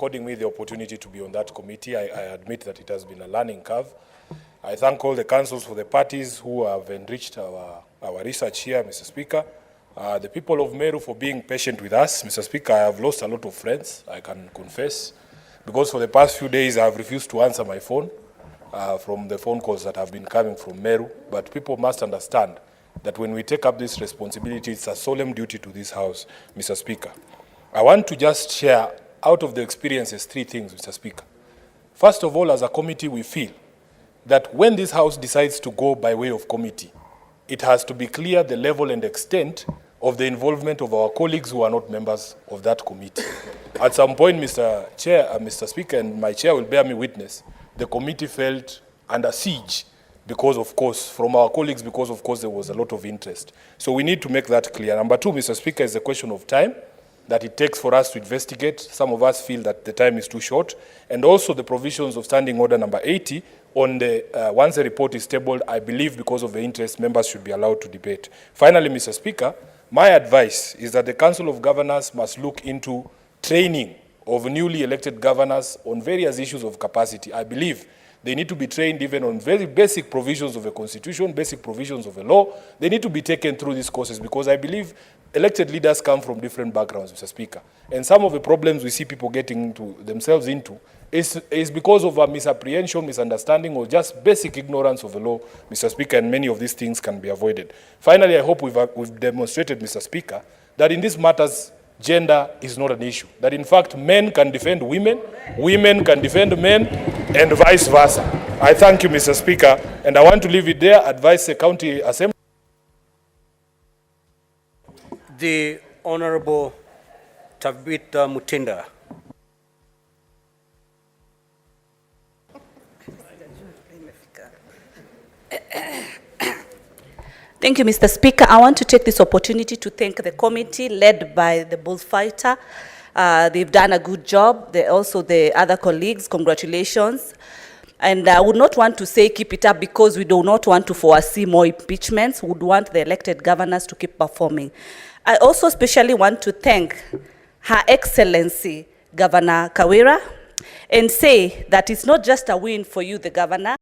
according me the opportunity to be on that committee. I admit that it has been a learning curve. I thank all the councils for the parties who have enriched our research here, Mr. Speaker. The people of Meru for being patient with us. Mr. Speaker, I have lost a lot of friends, I can confess, because for the past few days I have refused to answer my phone from the phone calls that have been coming from Meru. But people must understand that when we take up this responsibility, it's a solemn duty to this House, Mr. Speaker. I want to just share out of the experiences 3 things, Mr. Speaker. First of all, as a committee, we feel that when this House decides to go by way of committee, it has to be clear the level and extent of the involvement of our colleagues who are not members of that committee. At some point, Mr. Speaker, and my chair will bear me witness, the committee felt under siege because, of course, from our colleagues, because, of course, there was a lot of interest. So we need to make that clear. Number 2, Mr. Speaker, is the question of time that it takes for us to investigate. Some of us feel that the time is too short. And also the provisions of Standing Order number 80 on the, once the report is tabled, I believe because of the interest, members should be allowed to debate. Finally, Mr. Speaker, my advice is that the Council of Governors must look into training of newly elected governors on various issues of capacity. I believe they need to be trained even on very basic provisions of the Constitution, basic provisions of the law. They need to be taken through these courses because I believe elected leaders come from different backgrounds, Mr. Speaker. And some of the problems we see people getting themselves into is because of a misapprehension, misunderstanding, or just basic ignorance of the law, Mr. Speaker, and many of these things can be avoided. Finally, I hope we've demonstrated, Mr. Speaker, that in these matters, gender is not an issue. That in fact, men can defend women, women can defend men, and vice versa. I thank you, Mr. Speaker, and I want to leave it there, advise the County Assembly. The Honorable Tabitha Mutinda. Thank you, Mr. Speaker. I want to take this opportunity to thank the committee led by the bullfighter. They've done a good job. Also the other colleagues, congratulations. And I would not want to say keep it up because we do not want to foresee more impeachments. We would want the elected governors to keep performing. I also especially want to thank Her Excellency Governor KAWIRA and say that it's not just a win for you, the governor.